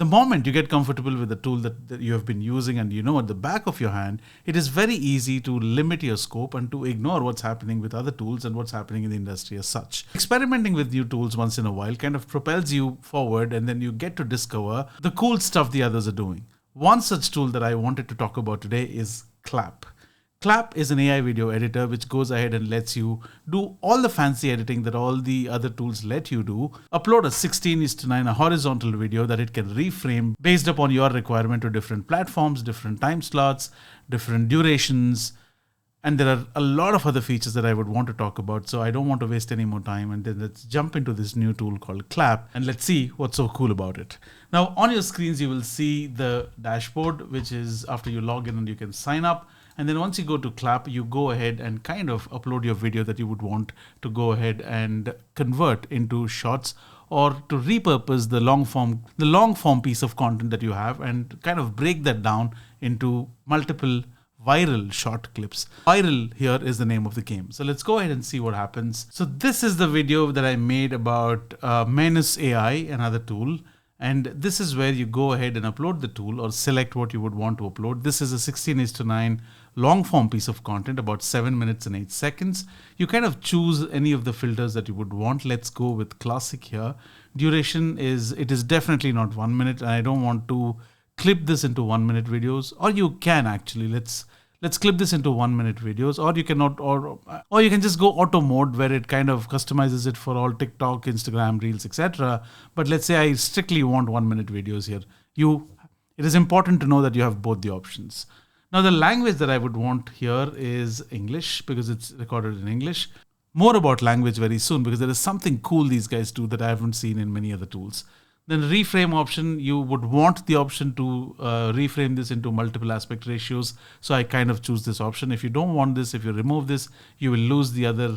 The moment you get comfortable with the tool that you have been using and you know at the back of your hand, it is very easy to limit your scope and to ignore what's happening with other tools and what's happening in the industry as such. Experimenting with new tools once in a while kind of propels you forward, and then you get to discover the cool stuff the others are doing. One such tool that I wanted to talk about today is Klap. Klap is an AI video editor which goes ahead and lets you do all the fancy editing that all the other tools let you do. Upload a 16:9, a horizontal video that it can reframe based upon your requirement to different platforms, different time slots, different durations. And there are a lot of other features that I would want to talk about, so I don't want to waste any more time. And then let's jump into this new tool called Klap and let's see what's so cool about it. Now on your screens, you will see the dashboard, which is after you log in and you can sign up. And then once you go to Klap, you go ahead and kind of upload your video that you would want to go ahead and convert into shorts, or to repurpose the long form piece of content that you have and kind of break that down into multiple viral short clips. Viral here is the name of the game. So let's go ahead and see what happens. So this is the video that I made about Menace AI, another tool. And this is where you go ahead and upload the tool or select what you would want to upload. This is a 16:9 long form piece of content, about 7 minutes and 8 seconds. You kind of choose any of the filters that you would want. Let's go with classic here. Duration is definitely not 1 minute, and I don't want to clip this into 1 minute videos, or you can actually, let's clip this into 1 minute videos, or you cannot, or you can just go auto mode where it kind of customizes it for all TikTok, Instagram, Reels, etc. But let's say I strictly want 1 minute videos here. It is important to know that you have both the options. Now the language that I would want here is English because it's recorded in English. More about language very soon because there is something cool these guys do that I haven't seen in many other tools. Then reframe option, you would want the option to reframe this into multiple aspect ratios. So I kind of choose this option. If you don't want this, if you remove this, you will lose the other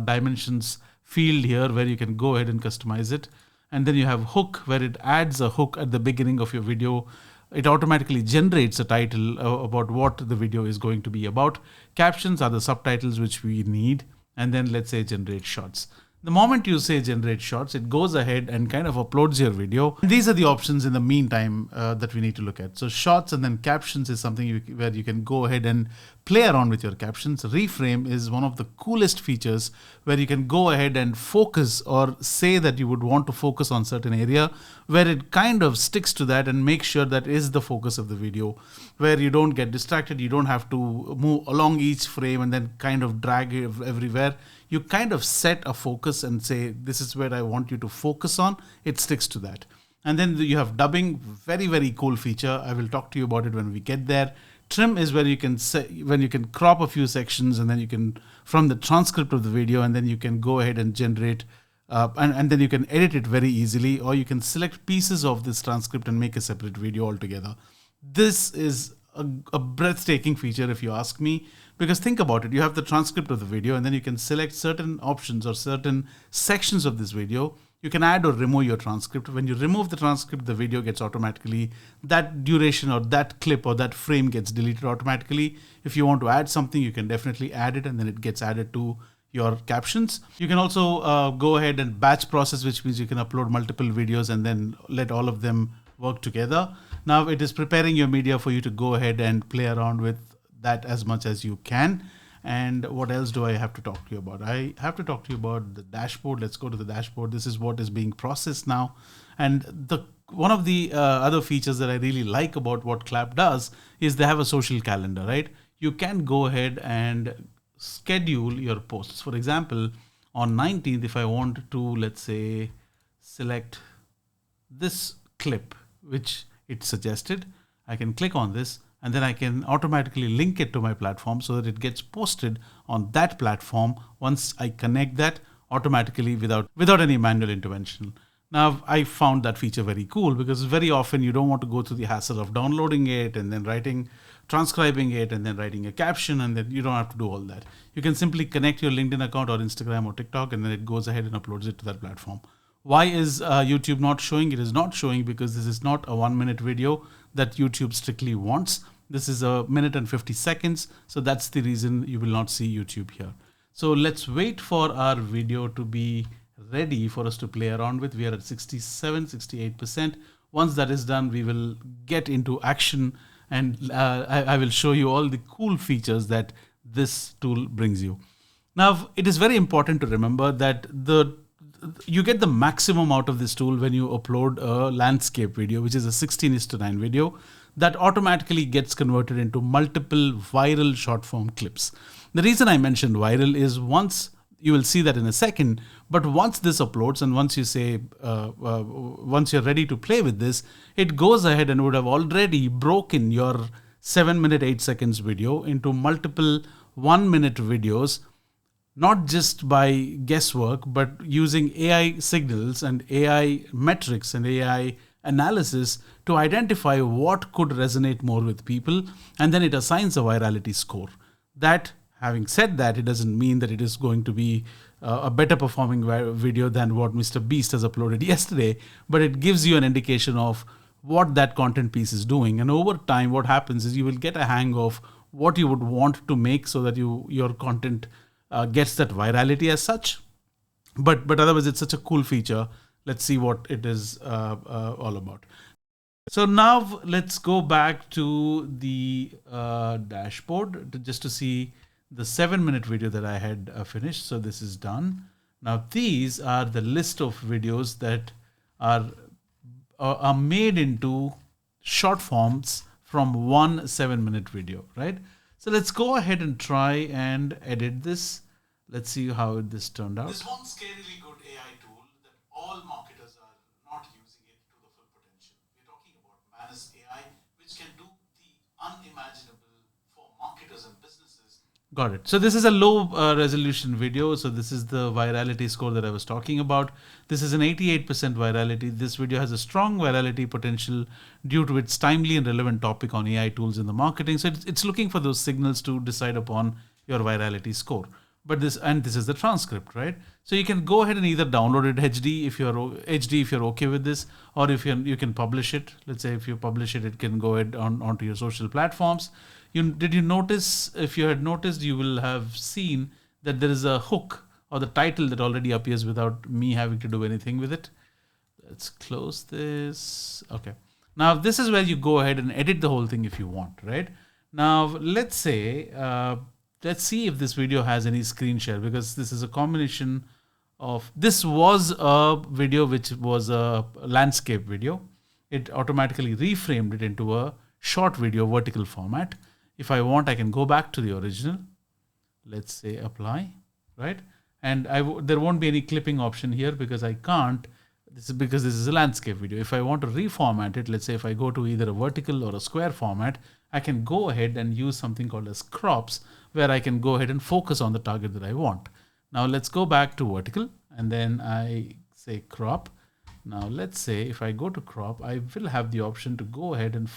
dimensions field here where you can go ahead and customize it. And then you have hook, where it adds a hook at the beginning of your video. It automatically generates a title about what the video is going to be about. Captions are the subtitles which we need. And then let's say generate shots. The moment you say generate shots, it goes ahead and kind of uploads your video. And these are the options in the meantime that we need to look at. So shots and then captions is something where you can go ahead and play around with your captions. Reframe is one of the coolest features where you can go ahead and focus or say that you would want to focus on certain area where it kind of sticks to that and make sure that is the focus of the video, where you don't get distracted. You don't have to move along each frame and then kind of drag it everywhere. You kind of set a focus and say, this is where I want you to focus on. It sticks to that. And then you have dubbing, very, very cool feature. I will talk to you about it when we get there. Trim is where you can crop a few sections and then you can, from the transcript of the video, and then you can go ahead and generate, and then you can edit it very easily, or you can select pieces of this transcript and make a separate video altogether. This is a breathtaking feature if you ask me, because think about it. You have the transcript of the video and then you can select certain options or certain sections of this video. You can add or remove your transcript. When you remove the transcript, the video gets automatically, that duration or that clip or that frame gets deleted automatically. If you want to add something, you can definitely add it and then it gets added to your captions. You can also go ahead and batch process, which means you can upload multiple videos and then let all of them work together. Now it is preparing your media for you to go ahead and play around with that as much as you can. And what else do I have to talk to you about? I have to talk to you about the dashboard. Let's go to the dashboard. This is what is being processed now. And one of the other features that I really like about what Klap does is they have a social calendar, right? You can go ahead and schedule your posts. For example, on 19th, if I want to, let's say, select this clip, which it suggested, I can click on this and then I can automatically link it to my platform so that it gets posted on that platform once I connect that automatically without any manual intervention. Now, I found that feature very cool because very often you don't want to go through the hassle of downloading it and then transcribing it and then writing a caption, and then you don't have to do all that. You can simply connect your LinkedIn account or Instagram or TikTok and then it goes ahead and uploads it to that platform. Why is YouTube not showing? It is not showing because this is not a 1 minute video that YouTube strictly wants. This is a minute and 50 seconds. So that's the reason you will not see YouTube here. So let's wait for our video to be ready for us to play around with. We are at 67, 68%. Once that is done, we will get into action, and I will show you all the cool features that this tool brings you. Now, it is very important to remember that you get the maximum out of this tool when you upload a landscape video, which is a 16:9 video that automatically gets converted into multiple viral short form clips. The reason I mentioned viral is once you will see that in a second, but once this uploads and once you say, once you're ready to play with this, it goes ahead and would have already broken your 7 minute 8 seconds video into multiple 1 minute videos, not just by guesswork, but using AI signals and AI metrics and AI analysis to identify what could resonate more with people, and then it assigns a virality score. That, having said that, it doesn't mean that it is going to be a better performing video than what Mr. Beast has uploaded yesterday, but it gives you an indication of what that content piece is doing. And over time, what happens is you will get a hang of what you would want to make so that your content gets that virality as such. But otherwise, it's such a cool feature. Let's see what it is all about. So now let's go back to the dashboard just to see the 7 minute video that I had finished. So this is done. Now these are the list of videos that are made into short forms from one 7 minute video, right? So let's go ahead and try and edit this. Let's see how this turned out. There's one scarily good AI tool that all marketers are not using it to the full potential. We're talking about Manus AI, which can do the unimaginable for marketers and businesses. Got it. So this is a low resolution video. So this is the virality score that I was talking about. This is an 88% virality. This video has a strong virality potential due to its timely and relevant topic on AI tools in the marketing. So it's looking for those signals to decide upon your virality score. But this is the transcript, right? So you can go ahead and either download it HD if you're okay with this, or if you can publish it. Let's say if you publish it, it can go ahead onto your social platforms. Did you notice? If you had noticed, you will have seen that there is a hook or the title that already appears without me having to do anything with it. Let's close this. Okay. Now this is where you go ahead and edit the whole thing if you want, right? Now let's say. Let's see if this video has any screen share, because this is a combination of, this was a video which was a landscape video. It automatically reframed it into a short video vertical format. If I want, I can go back to the original. Let's say apply, right? And there won't be any clipping option here because I can't. This is because this is a landscape video. If I want to reformat it, let's say if I go to either a vertical or a square format, I can go ahead and use something called as crops, where I can go ahead and focus on the target that I want. Now let's go back to vertical and then I say crop. Now let's say if I go to crop, I will have the option to go ahead and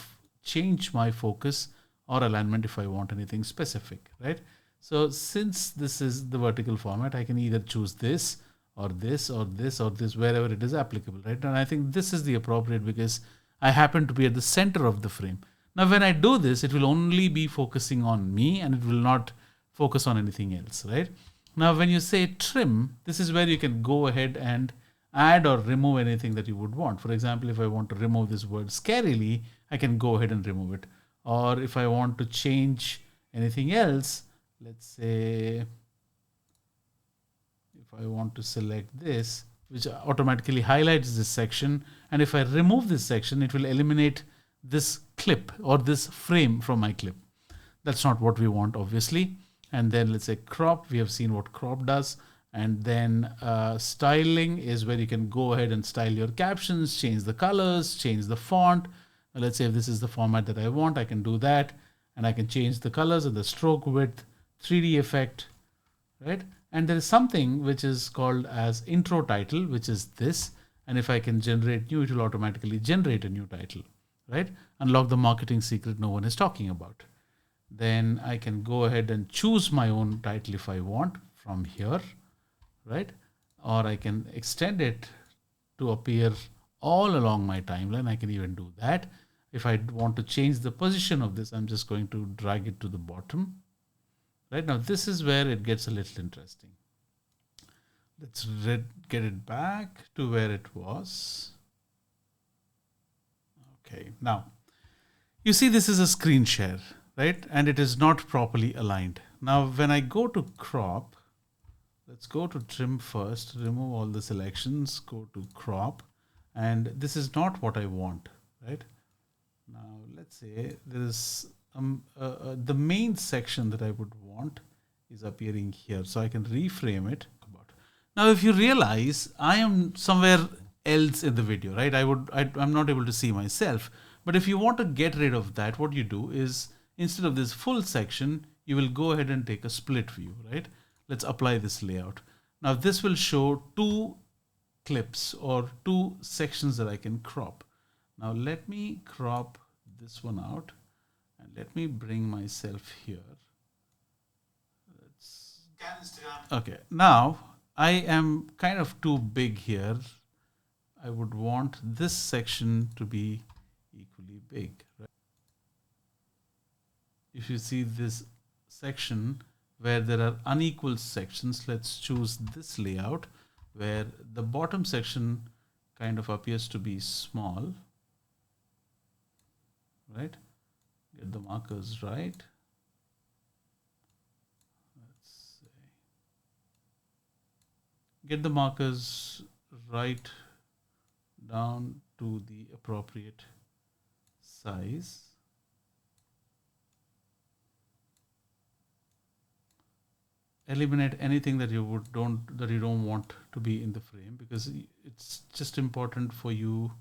change my focus or alignment if I want anything specific, right? So since this is the vertical format, I can either choose this or this or this or this, wherever it is applicable, right? And I think this is the appropriate because I happen to be at the center of the frame. Now, when I do this, it will only be focusing on me and it will not focus on anything else, right? Now, when you say trim, this is where you can go ahead and add or remove anything that you would want. For example, if I want to remove this word scarily, I can go ahead and remove it. Or if I want to change anything else, let's say, if I want to select this, which automatically highlights this section, and if I remove this section, it will eliminate this clip or this frame from my clip. That's not what we want, obviously. And then let's say crop, we have seen what crop does. And then styling is where you can go ahead and style your captions, change the colors, change the font. Now, let's say if this is the format that I want, I can do that. And I can change the colors and the stroke width, 3D effect, right? And there is something which is called as intro title, which is this. And if I can generate new, it will automatically generate a new title, right? Unlock the marketing secret no one is talking about. Then I can go ahead and choose my own title if I want from here, right? Or I can extend it to appear all along my timeline. I can even do that. If I want to change the position of this, I'm just going to drag it to the bottom. Right now, this is where it gets a little interesting. Let's get it back to where it was. Okay, now you see this is a screen share, right? And it is not properly aligned. Now, when I go to crop, let's go to trim first, remove all the selections, go to crop, and this is not what I want, right? Now, let's say there is the main section that I would want is appearing here. So I can reframe it. Now, if you realize I am somewhere else in the video, right? I'm not able to see myself. But if you want to get rid of that, what you do is instead of this full section, you will go ahead and take a split view, right? Let's apply this layout. Now this will show two clips or two sections that I can crop. Now let me crop this one out and let me bring myself here. Okay, now I am kind of too big here. I would want this section to be equally big. Right? If you see this section where there are unequal sections, let's choose this layout where the bottom section kind of appears to be small. Right? Get the markers right. Get the markers right down to the appropriate size. Eliminate anything that you don't want to be in the frame because it's just important for you.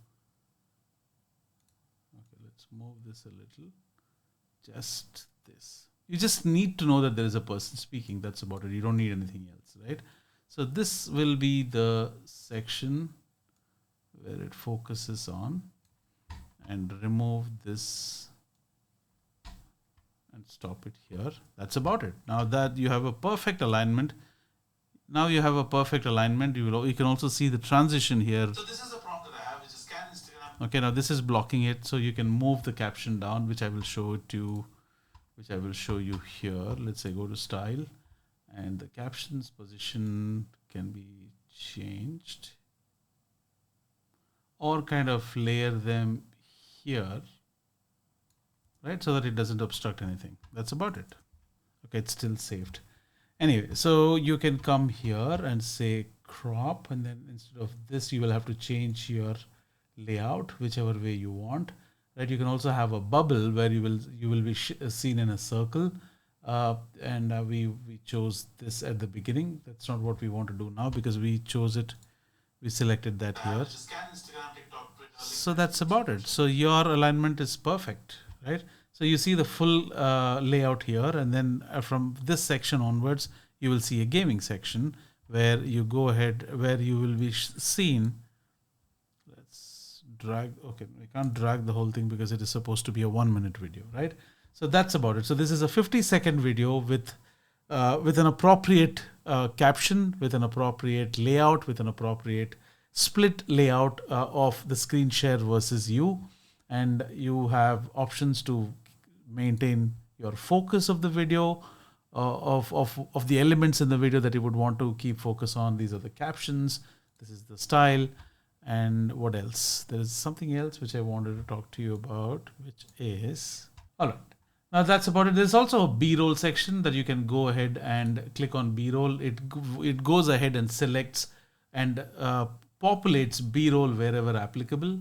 Okay, let's move this a little. Just this. You just need to know that there is a person speaking. That's about it. You don't need anything else, right? So this will be the section where it focuses on, and remove this and stop it here. That's about it. Now that you have a perfect alignment, you can also see the transition here. So this is a prompt that I have, which is scan Instagram. Okay, now this is blocking it, so you can move the caption down, which I will show you here. Let's say go to style, and the captions position can be changed, or kind of layer them here, right? So that it doesn't obstruct anything. That's about it. Okay, it's still saved. Anyway, so you can come here and say crop, and then instead of this, you will have to change your layout whichever way you want. Right? You can also have a bubble where you will be seen in a circle. And we chose this at the beginning. That's not what we want to do now because we chose it. We selected that here. So that's about it. So your alignment is perfect, right? So you see the full layout here, and then from this section onwards, you will see a gaming section where you go ahead, where you will be seen. Let's drag. Okay, we can't drag the whole thing because it is supposed to be a 1 minute video, right? So that's about it. So this is a 50-second video with an appropriate caption, with an appropriate layout, with an appropriate split layout of the screen share versus you. And you have options to maintain your focus of the video, of the elements in the video that you would want to keep focus on. These are the captions. This is the style. And what else? There is something else which I wanted to talk to you about, which is, all right. Now that's about it. There's also a B-roll section that you can go ahead and click on B-roll. It goes ahead and selects and populates B-roll wherever applicable,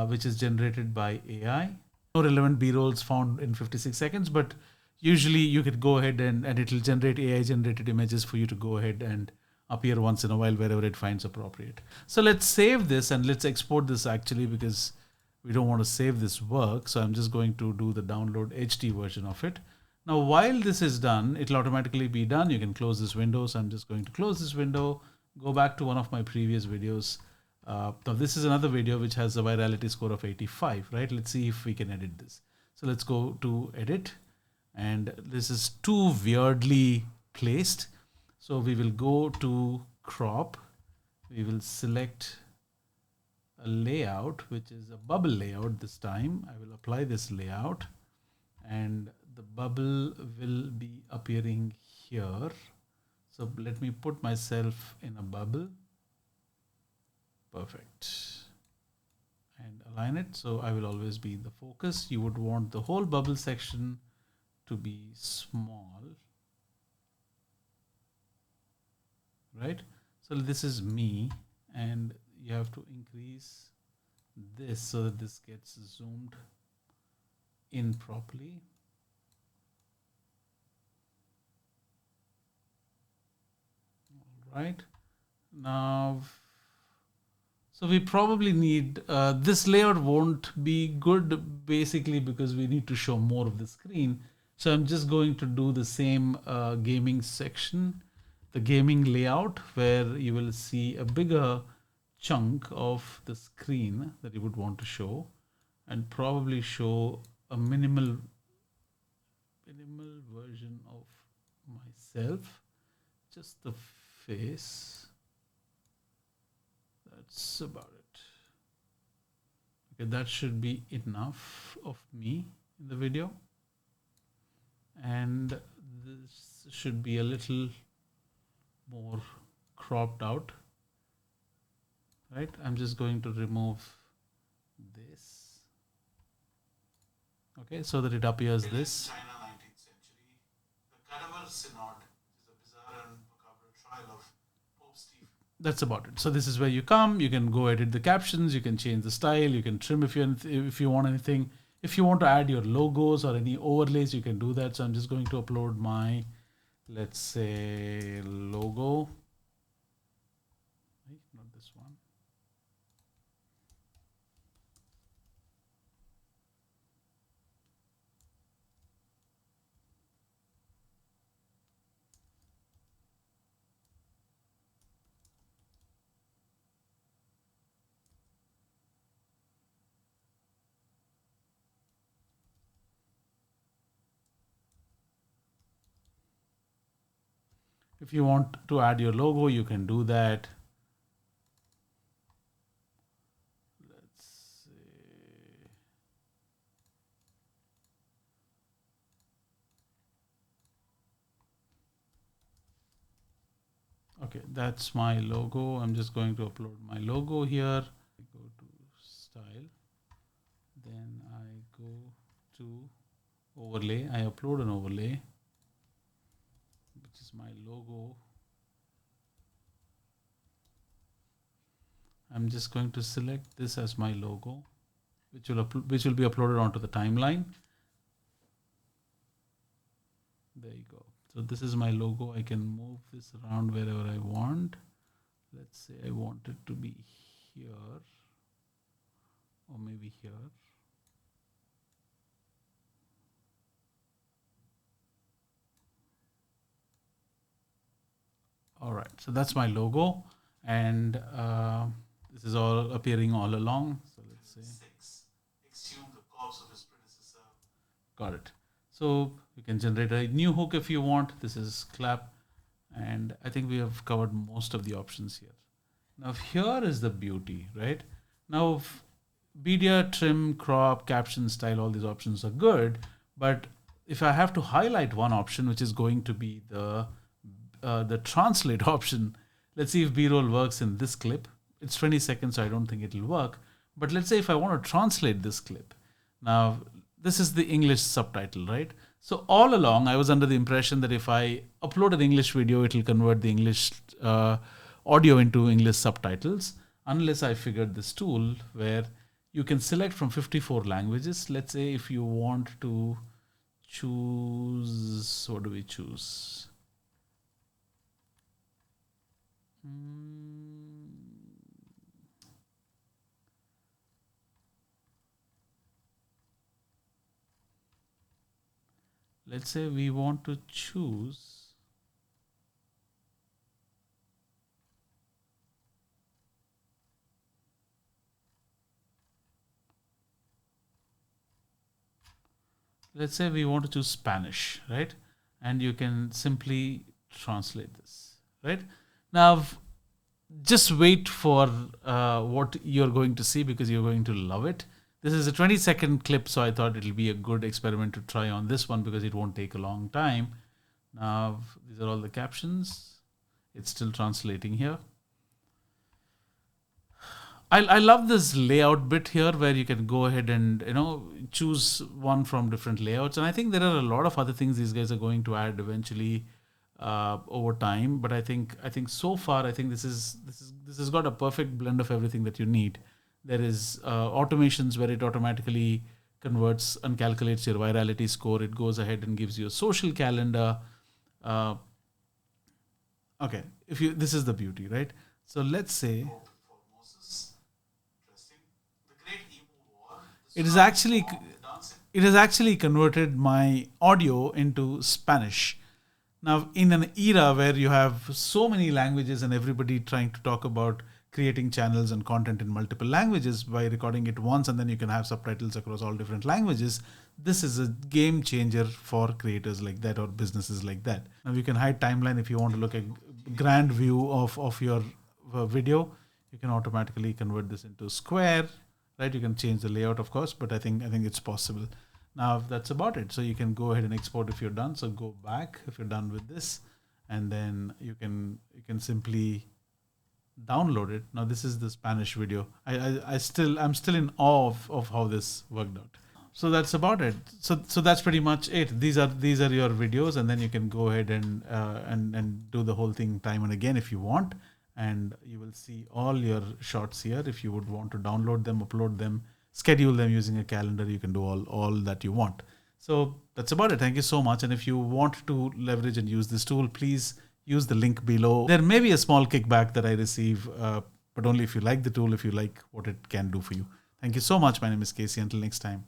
which is generated by AI. No relevant B-rolls found in 56 seconds, but usually you could go ahead and it will generate AI generated images for you to go ahead and appear once in a while wherever it finds appropriate. So let's save this and let's export this actually because we don't want to save this work. So I'm just going to do the download HD version of it. Now, while this is done, it'll automatically be done. You can close this window. So I'm just going to close this window, go back to one of my previous videos. Now this is another video which has a virality score of 85, right? Let's see if we can edit this. So let's go to edit, and this is too weirdly placed. So we will go to crop. We will select a layout, which is a bubble layout this time. I will apply this layout and the bubble will be appearing here. So let me put myself in a bubble. Perfect. and align it. So I will always be in the focus. You would want the whole bubble section to be small, right? So this is me, and you have to increase this so that this gets zoomed in properly. All right. Now, so we probably need, this layout won't be good basically because we need to show more of the screen. So I'm just going to do the same gaming section, the gaming layout, where you will see a bigger chunk of the screen that you would want to show, and probably show a minimal version of myself, just the face. That's about it. Okay, that should be enough of me in the video, and this should be a little more cropped out, right? I'm just going to remove this, okay, so that it appears this. China, 19th century. The Cadaver Synod is a bizarre and macabre trial of Pope Stephen. That's about it. So this is where you come. You can go edit the captions. You can change the style. You can trim if you want anything. If you want to add your logos or any overlays, you can do that. So I'm just going to upload my, let's say, logo. Not this one. If you want to add your logo, you can do that. Let's see. Okay, that's my logo. I'm just going to upload my logo here. I go to style. Then I go to overlay. I upload an overlay, which is my logo. I'm just going to select this as my logo, which will be uploaded onto the timeline. There you go. So this is my logo. I can move this around wherever I want. Let's say I want it to be here, or maybe here. All right, so that's my logo, and this is all appearing all along. So let's say 6. Exhume the corpse of his predecessor. Got it. So you can generate a new hook if you want. This is Klap, and I think we have covered most of the options here. Now here is the beauty, right? Now media, trim, crop, caption, style, all these options are good, but if I have to highlight one option, which is going to be the translate option. Let's see if B-roll works in this clip. It's 20 seconds, so I don't think it'll work. But let's say if I want to translate this clip. Now, this is the English subtitle, right? So all along, I was under the impression that if I upload an English video, it'll convert the English audio into English subtitles, unless I figured this tool where you can select from 54 languages. Let's say if you want to choose, what do we choose? Let's say we want to choose Spanish, right? And you can simply translate this, right? Now, just wait for what you're going to see, because you're going to love it. This is a 20-second clip, so I thought it'll be a good experiment to try on this one because it won't take a long time. Now, these are all the captions. It's still translating here. I love this layout bit here where you can go ahead and choose one from different layouts, and I think there are a lot of other things these guys are going to add eventually over time. But I think so far I think this has got a perfect blend of everything that you need. There is automations where it automatically converts and calculates your virality score. It goes ahead and gives you a social calendar. Uh, okay, if you this is the beauty, right? So let's say it is actually it has actually converted my audio into Spanish. Now, in an era where you have so many languages and everybody trying to talk about creating channels and content in multiple languages by recording it once and then you can have subtitles across all different languages, this is a game changer for creators like that or businesses like that. Now, you can hide timeline if you want to look at grand view of your video. You can automatically convert this into square, right? You can change the layout, of course, but I think it's possible. Now that's about it. So you can go ahead and export if you're done. So go back if you're done with this, and then you can simply download it. Now this is the Spanish video. I'm still in awe of how this worked out. So that's about it. So that's pretty much it. These are your videos, and then you can go ahead and do the whole thing time and again if you want, and you will see all your shots here. If you would want to download them, upload them, schedule them using a calendar, you can do all that you want. So that's about it. Thank you so much. And if you want to leverage and use this tool, please use the link below. There may be a small kickback that I receive, but only if you like the tool, if you like what it can do for you. Thank you so much. My name is Casey. Until next time.